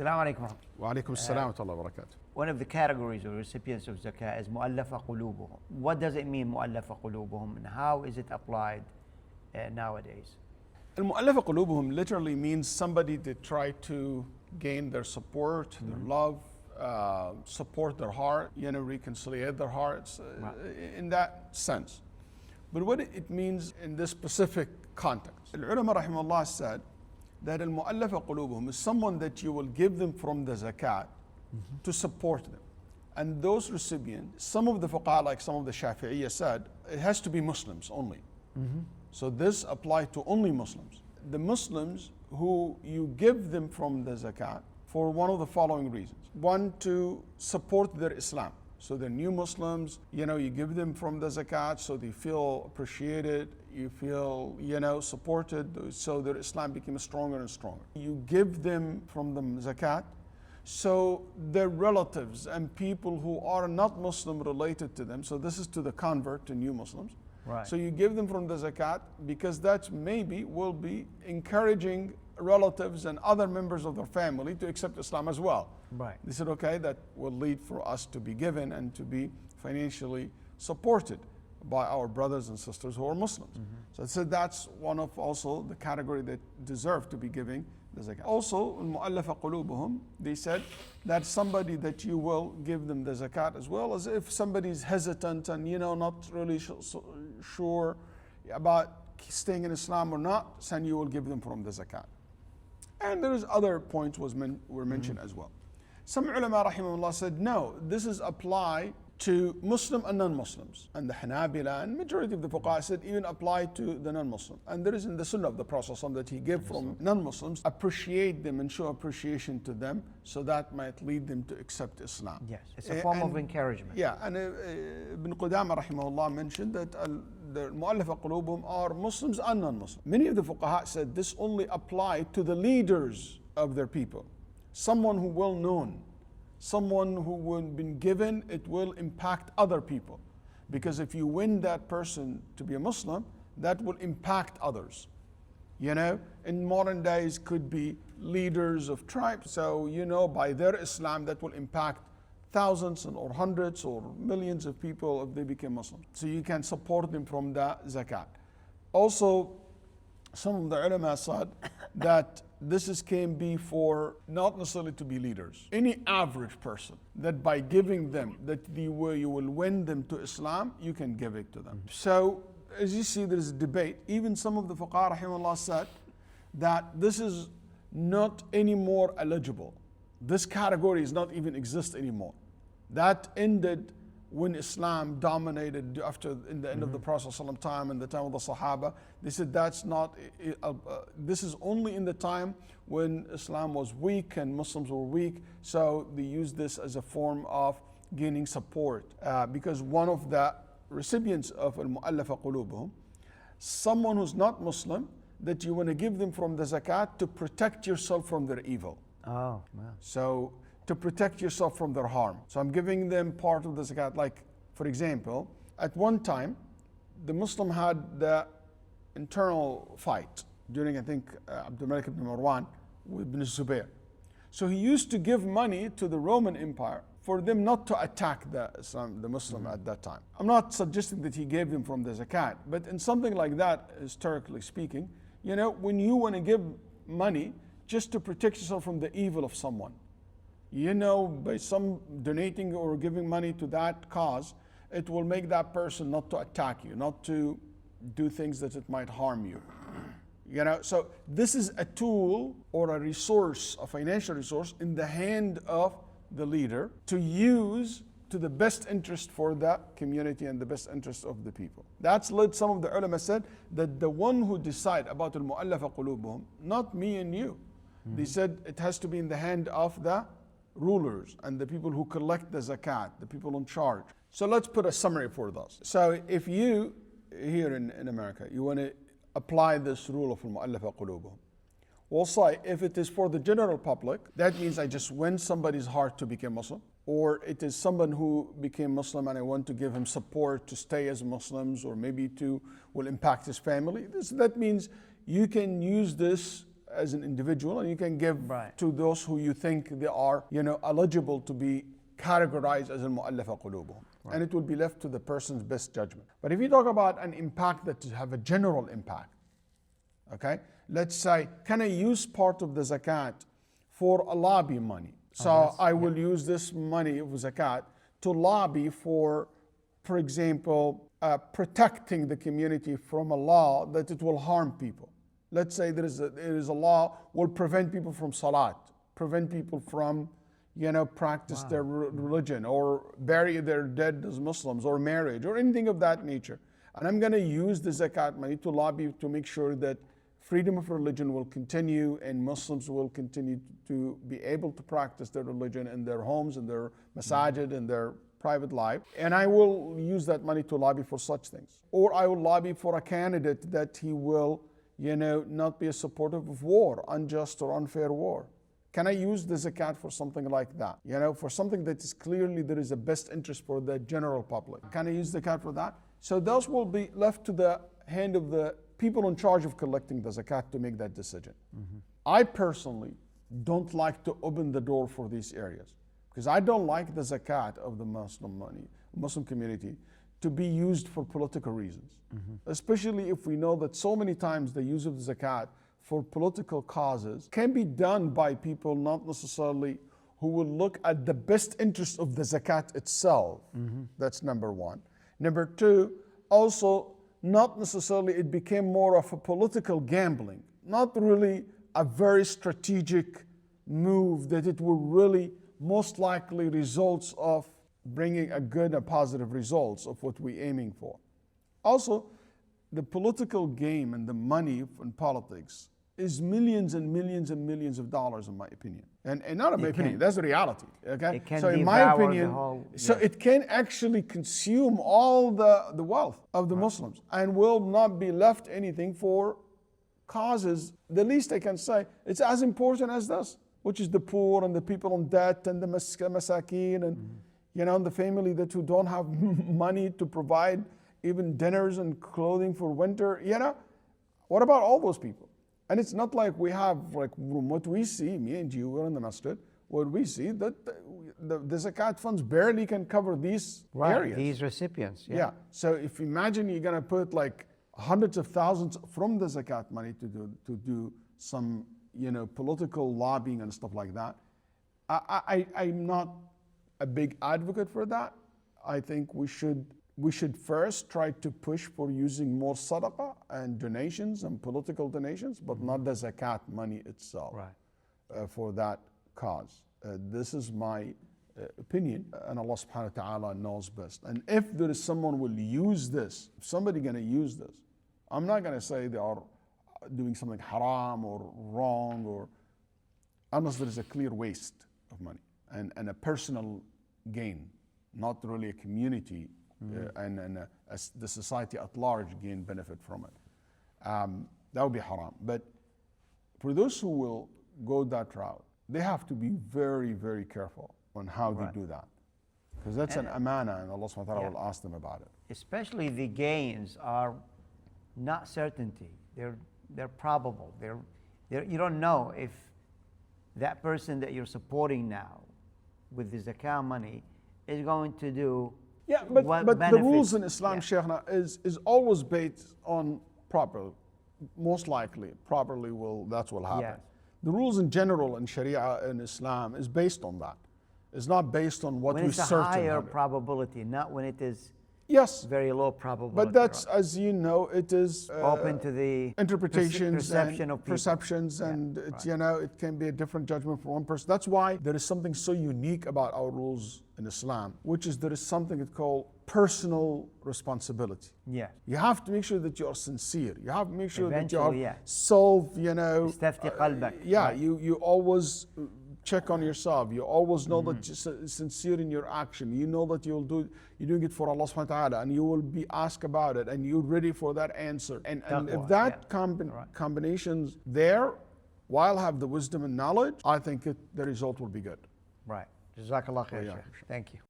Assalamu alaikum. Wa alaikum assalam wa rahmatullahi wa barakatuh. One of the categories of recipients of Zakat is mu'allafa qulūbuhum. What does it mean, mu'allafa qulūbuhum, and how is it applied nowadays? Al-Mu'allafatu Qulūbuhum literally means somebody to try to gain their support, their love, support their heart, reconcile their hearts, in that sense. But what it means in this specific context, Al-Ulama rahimahullah said that Al-Mu'allafatu Qulūbuhum is someone that you will give them from the Zakat to support them. And those recipients, some of the fuqaha, like some of the Shafi'iyya said, it has to be Muslims only. So this applies to only Muslims. The Muslims who you give them from the Zakat for one of the following reasons. One, to support their Islam. So they're new Muslims, you give them from the Zakat so they feel appreciated, you feel, supported, so their Islam becomes stronger and stronger. You give them from the Zakat so their relatives and people who are not Muslim related to them, so this is to the convert, to new Muslims. Right. So you give them from the Zakat because that maybe will be encouraging relatives and other members of their family to accept Islam as well. Right. They said, okay, that will lead for us to be given and to be financially supported by our brothers and sisters who are Muslims. So I said that's one of also the category that deserve to be giving the Zakat. Also, al-Mu'allafatu Qulūbuhum, they said that somebody that you will give them the Zakat as well, as if somebody's hesitant and not really sure about staying in Islam or not, then you will give them from the Zakat. And there's other points were mentioned as well. Some ulama rahimahullah said, no, this is applied to Muslim and non-Muslims. And the Hanabila and majority of the fuqaha said even apply to the non-Muslim. And there is in the Sunnah of the Prophet that he gave from non-Muslims, appreciate them and show appreciation to them, so that might lead them to accept Islam. Yes, it's a form of encouragement. Yeah, and Ibn Qudama rahimahullah mentioned that the Mu'allafatu Qulūbuhum are Muslims and non-Muslims. Many of the fuqaha said this only applied to the leaders of their people. Someone who well known, someone who will been given, it will impact other people. Because if you win that person to be a Muslim, that will impact others. In modern days could be leaders of tribes, so by their Islam that will impact thousands or hundreds or millions of people if they become Muslim. So you can support them from the Zakat. Also, some of the ulama said that this can be for not necessarily to be leaders. Any average person that by giving them, that you will win them to Islam, you can give it to them. So as you see, there's a debate. Even some of the fuqaha rahimahullah said that this is not anymore eligible. This category is not even exist anymore. That ended when Islam dominated in the end of the Prophet ﷺ time and the time of the Sahaba. They said that's not, this is only in the time when Islam was weak and Muslims were weak, so they used this as a form of gaining support. Because one of the recipients of al-Mu'allafatu Qulūbuhum, someone who's not Muslim, that you want to give them from the Zakat to protect yourself from their evil. Oh, wow. So to protect yourself from their harm. So I'm giving them part of the Zakat. Like, for example, at one time, the Muslim had the internal fight during, I think, Abdul Malik ibn Marwan with Ibn Zubayr. So he used to give money to the Roman Empire for them not to attack the Muslim at that time. I'm not suggesting that he gave them from the Zakat, but in something like that, historically speaking, when you want to give money just to protect yourself from the evil of someone, by some donating or giving money to that cause, it will make that person not to attack you, not to do things that it might harm you. So this is a tool or a resource, a financial resource in the hand of the leader to use to the best interest for the community and the best interest of the people. That's led some of the ulama said that the one who decide about al-Mu'allafatu Qulūbuhum, not me and you. They said it has to be in the hand of the rulers and the people who collect the Zakat, the people in charge. So let's put a summary for those. So if you, here in America, you want to apply this rule of al-Mu'allafatu Qulūbuhum, we'll say if it is for the general public, that means I just win somebody's heart to become Muslim, or it is someone who became Muslim and I want to give him support to stay as Muslims, or maybe will impact his family. That means you can use this as an individual, and you can give Right. to those who you think they are, eligible to be categorized as al-Mu'allafatu Qulūbuhum. Right. And it will be left to the person's best judgment. But if you talk about an impact that have a general impact, okay? Let's say, can I use part of the zakat for a lobby money? So I will use this money of zakat to lobby for example, protecting the community from a law that it will harm people. Let's say there is a law will prevent people from salat, prevent people from practice their religion, or bury their dead as Muslims, or marriage, or anything of that nature. And I'm going to use the zakat money to lobby to make sure that freedom of religion will continue and Muslims will continue to be able to practice their religion in their homes, in their masajid, in their private life. And I will use that money to lobby for such things. Or I will lobby for a candidate that he will, not be a supporter of war, unjust or unfair war. Can I use the zakat for something like that? For something that is clearly there is a best interest for the general public. Can I use the zakat for that? So those will be left to the hand of the people in charge of collecting the zakat to make that decision. I personally don't like to open the door for these areas because I don't like the zakat of the Muslim money, Muslim community, to be used for political reasons. Especially if we know that so many times the use of the zakat for political causes can be done by people not necessarily who will look at the best interest of the zakat itself. That's number one. Number two, also not necessarily it became more of a political gambling, not really a very strategic move that it will really most likely results of bringing a good and positive results of what we're aiming for. Also, the political game and the money in politics is millions and millions and millions of dollars, in my opinion. And not in my opinion, that's the reality. Okay? It can so in my opinion, so it can actually consume all the wealth of the Muslims and will not be left anything for causes. The least I can say, it's as important as this, which is the poor and the people in debt and the masakeen and and the family that who don't have money to provide even dinners and clothing for winter. What about all those people? And it's not like we have, like what we see, me and you, we're in the masjid, what we see that the zakat funds barely can cover these areas. These recipients. Yeah. So if imagine you're going to put like hundreds of thousands from the zakat money to do some, political lobbying and stuff like that. I'm not a big advocate for that. I think we should first try to push for using more sadaqah and donations and political donations, but not the zakat money itself for that cause. This is my opinion, and Allah subhanahu wa ta'ala knows best. And if there is someone will use this, if somebody going to use this, I'm not going to say they are doing something haram or wrong, or unless there is a clear waste of money and a personal gain, not really a community and the society at large gain benefit from it. That would be haram. But for those who will go that route, they have to be very, very careful on how they do that. Because that's an amana, and Allah subhanahu wa ta'ala will ask them about it. Especially the gains are not certainty. They're probable. You don't know if that person that you're supporting now with the zakah money is going to do. Yeah, but the rules in Islam, Shaykhna, is always based on most likely, properly that's what will happen. Yes. The rules in general in Sharia and Islam is based on that. It's not based on what we certain. When it's a higher probability, not when it is very low probability. But that's, as you know, it is open to the interpretations perception and of people. Perceptions, and it's, it can be a different judgment for one person. That's why there is something so unique about our rules in Islam, which is there is something called personal responsibility. Yeah. You have to make sure that you are sincere. You have to make sure that you are استفتي قلبك. You always check on yourself. You always know that you're sincere in your action. You know that you're doing it for Allah subhanahu wa ta'ala, and you will be asked about it, and you're ready for that answer. And if that combination's there, while have the wisdom and knowledge, I think the result will be good. Right. Jazakallah khair, Shaykh. Thank you.